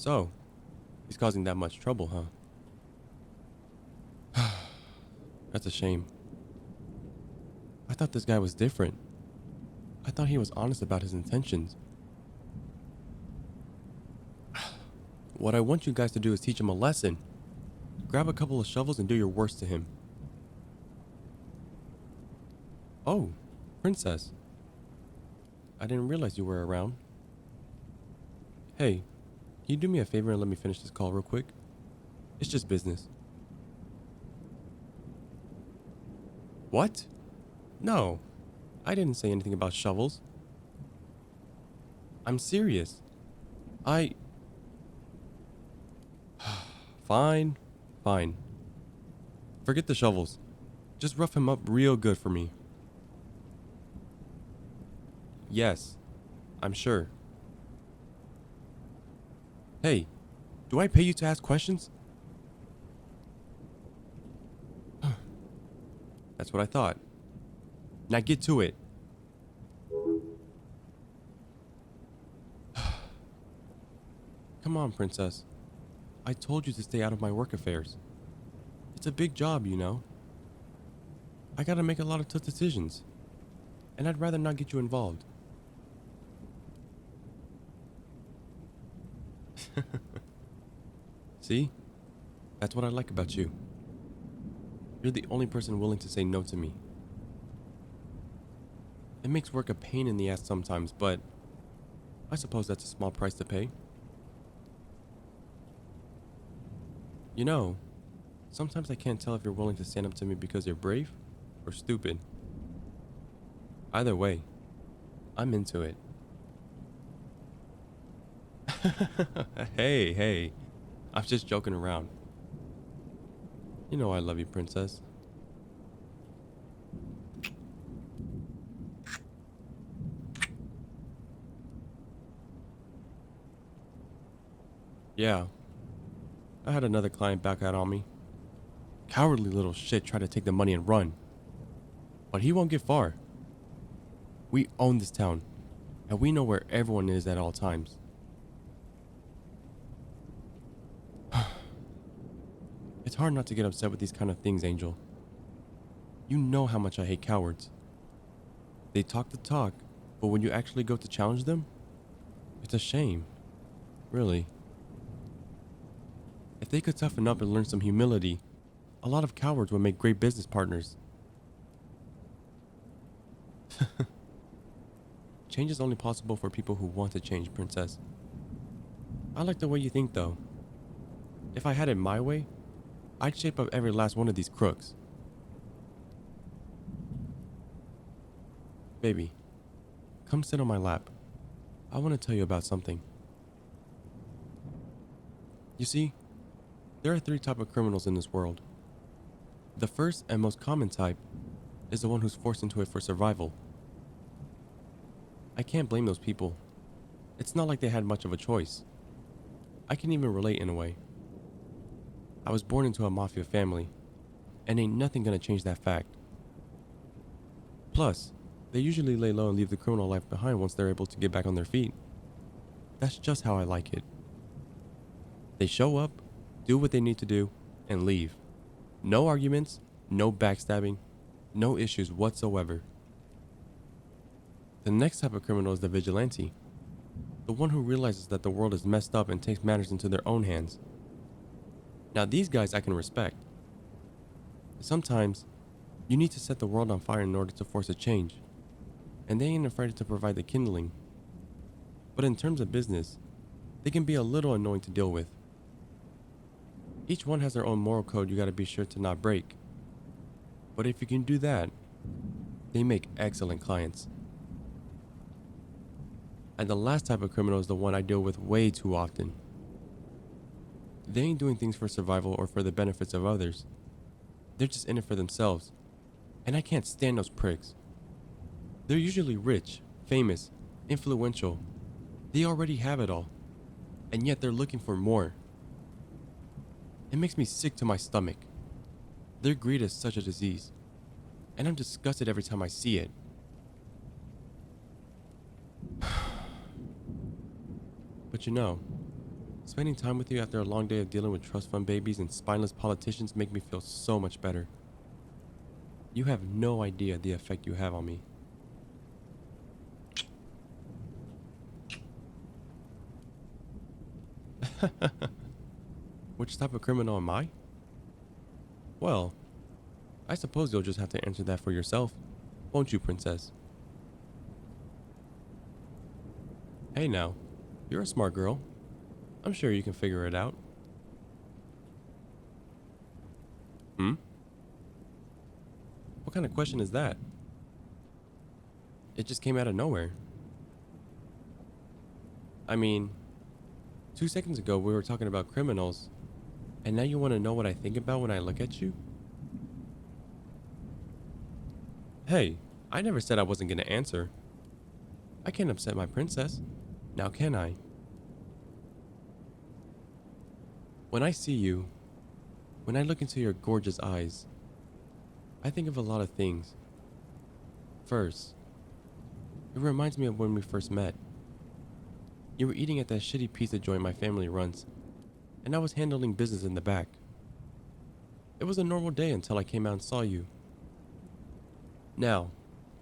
So, he's causing that much trouble, huh? That's a shame. I thought this guy was different. I thought he was honest about his intentions. What I want you guys to do is teach him a lesson. Grab a couple of shovels and do your worst to him. Oh, Princess. I didn't realize you were around. Hey, can you do me a favor and let me finish this call real quick? It's just business. What? No, I didn't say anything about shovels. I'm serious. I... Fine, fine. Forget the shovels. Just rough him up real good for me. Yes, I'm sure. Hey, do I pay you to ask questions? That's what I thought. Now get to it. Come on, Princess. I told you to stay out of my work affairs. It's a big job, you know. I gotta make a lot of tough decisions. And I'd rather not get you involved. See? That's what I like about you. You're the only person willing to say no to me. It makes work a pain in the ass sometimes, but I suppose that's a small price to pay. You know, sometimes I can't tell if you're willing to stand up to me because you're brave or stupid. Either way, I'm into it. Hey, I'm just joking around. You know I love you, Princess. Yeah, I had another client back out on me. Cowardly little shit tried to take the money and run. But he won't get far. We own this town, and we know where everyone is at all times. It's hard not to get upset with these kind of things, Angel. You know how much I hate cowards. They talk the talk, but when you actually go to challenge them, it's a shame. Really. If they could toughen up and learn some humility, a lot of cowards would make great business partners. Change is only possible for people who want to change, Princess. I like the way you think, though. If I had it my way, I'd shape up every last one of these crooks. Baby, come sit on my lap. I want to tell you about something. You see, there are 3 types of criminals in this world. The first and most common type is the one who's forced into it for survival. I can't blame those people. It's not like they had much of a choice. I can even relate in a way. I was born into a Mafia family, and ain't nothing gonna change that fact. Plus, they usually lay low and leave the criminal life behind once they're able to get back on their feet. That's just how I like it. They show up, do what they need to do, and leave. No arguments, no backstabbing, no issues whatsoever. The next type of criminal is the vigilante. The one who realizes that the world is messed up and takes matters into their own hands. Now these guys I can respect. Sometimes, you need to set the world on fire in order to force a change. And they ain't afraid to provide the kindling. But in terms of business, they can be a little annoying to deal with. Each one has their own moral code you gotta be sure to not break. But if you can do that, they make excellent clients. And the last type of criminal is the one I deal with way too often. They ain't doing things for survival or for the benefits of others. They're just in it for themselves. And I can't stand those pricks. They're usually rich, famous, influential. They already have it all. And yet they're looking for more. It makes me sick to my stomach. Their greed is such a disease. And I'm disgusted every time I see it. But you know, Spending time with you after a long day of dealing with trust fund babies and spineless politicians make me feel so much better. You have no idea the effect you have on me. Which type of criminal am I? Well, I suppose you'll just have to answer that for yourself, won't you, princess? Hey now, you're a smart girl. I'm sure you can figure it out. Hmm? What kind of question is that? It just came out of nowhere. I mean, 2 seconds ago we were talking about criminals, and now you want to know what I think about when I look at you? Hey, I never said I wasn't going to answer. I can't upset my princess. Now can I? When I see you, when I look into your gorgeous eyes, I think of a lot of things. First, it reminds me of when we first met. You were eating at that shitty pizza joint my family runs, and I was handling business in the back. It was a normal day until I came out and saw you. Now,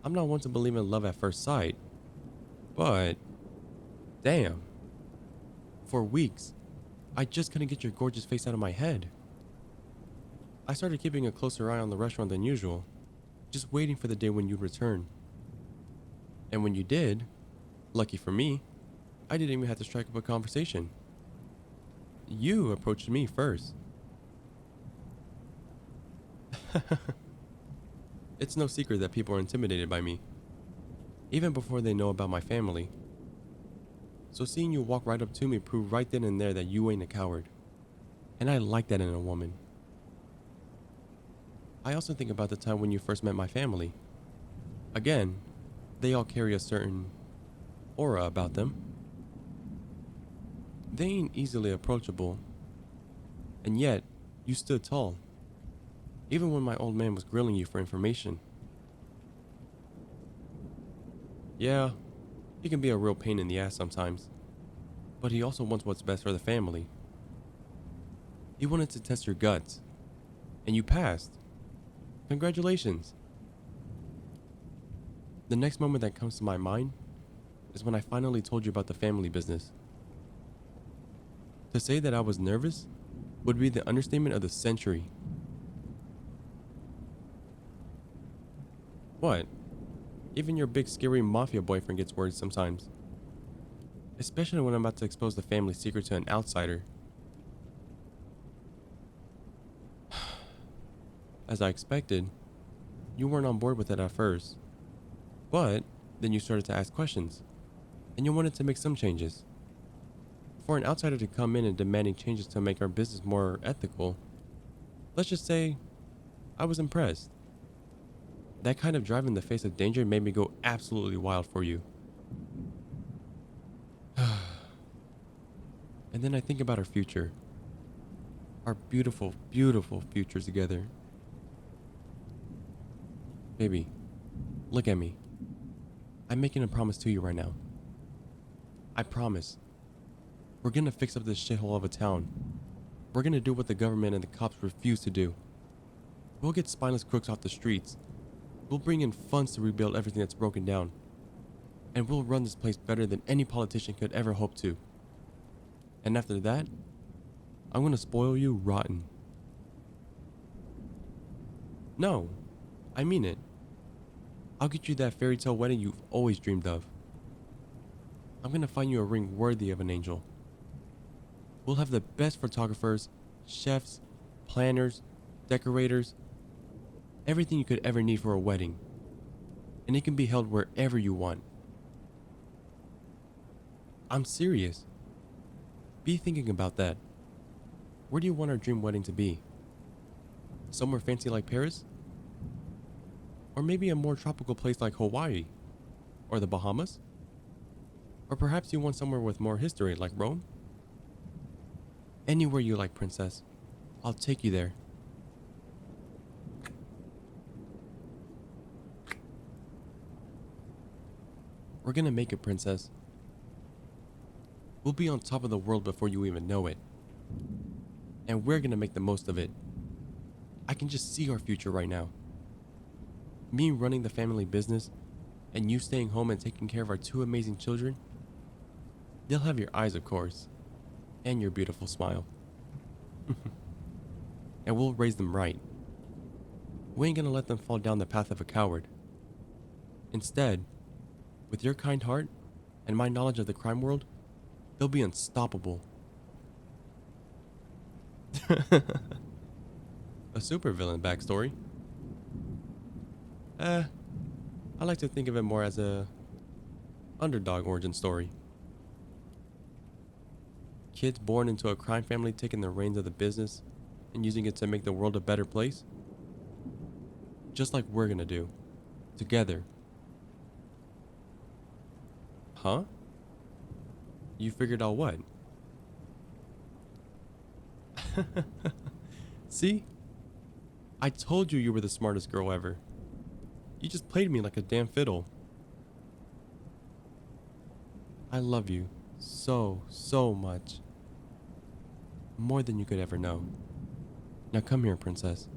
I'm not one to believe in love at first sight, but damn. For weeks, I just couldn't get your gorgeous face out of my head. I started keeping a closer eye on the restaurant than usual, just waiting for the day when you'd return. And when you did, lucky for me, I didn't even have to strike up a conversation. You approached me first. It's no secret that people are intimidated by me, even before they know about my family. So seeing you walk right up to me proved right then and there that you ain't a coward. And I like that in a woman. I also think about the time when you first met my family. Again, they all carry a certain aura about them. They ain't easily approachable. And yet, you stood tall. Even when my old man was grilling you for information. Yeah, he can be a real pain in the ass sometimes. But he also wants what's best for the family. He wanted to test your guts. And you passed. Congratulations. The next moment that comes to my mind is when I finally told you about the family business. To say that I was nervous would be the understatement of the century. What? Even your big scary mafia boyfriend gets worried sometimes. Especially when I'm about to expose the family secret to an outsider. As I expected, you weren't on board with it at first. But then you started to ask questions, and you wanted to make some changes. For an outsider to come in and demanding changes to make our business more ethical, let's just say I was impressed. That kind of drive in the face of danger made me go absolutely wild for you. And then I think about our future. Our beautiful, beautiful future together. Baby, look at me. I'm making a promise to you right now. I promise. We're gonna fix up this shithole of a town. We're gonna do what the government and the cops refuse to do. We'll get spineless crooks off the streets. We'll bring in funds to rebuild everything that's broken down. And we'll run this place better than any politician could ever hope to. And after that, I'm gonna spoil you rotten. No, I mean it. I'll get you that fairy tale wedding you've always dreamed of. I'm gonna find you a ring worthy of an angel. We'll have the best photographers, chefs, planners, decorators, everything you could ever need for a wedding. And it can be held wherever you want. I'm serious. Be thinking about that. Where do you want our dream wedding to be? Somewhere fancy like Paris? Or maybe a more tropical place like Hawaii? Or the Bahamas? Or perhaps you want somewhere with more history like Rome? Anywhere you like, princess. I'll take you there. We're gonna make it, princess. We'll be on top of the world before you even know it. And we're gonna make the most of it. I can just see our future right now. Me running the family business, and you staying home and taking care of our two amazing children. They'll have your eyes, of course, and your beautiful smile. And we'll raise them right. We ain't gonna let them fall down the path of a coward. Instead, with your kind heart and my knowledge of the crime world, they'll be unstoppable. A supervillain backstory? I like to think of it more as a underdog origin story. Kids born into a crime family taking the reins of the business and using it to make the world a better place. Just like we're gonna do. Together. Huh? You figured out what? See? I told you were the smartest girl ever. You just played me like a damn fiddle. I love you so, so much. More than you could ever know. Now come here, princess.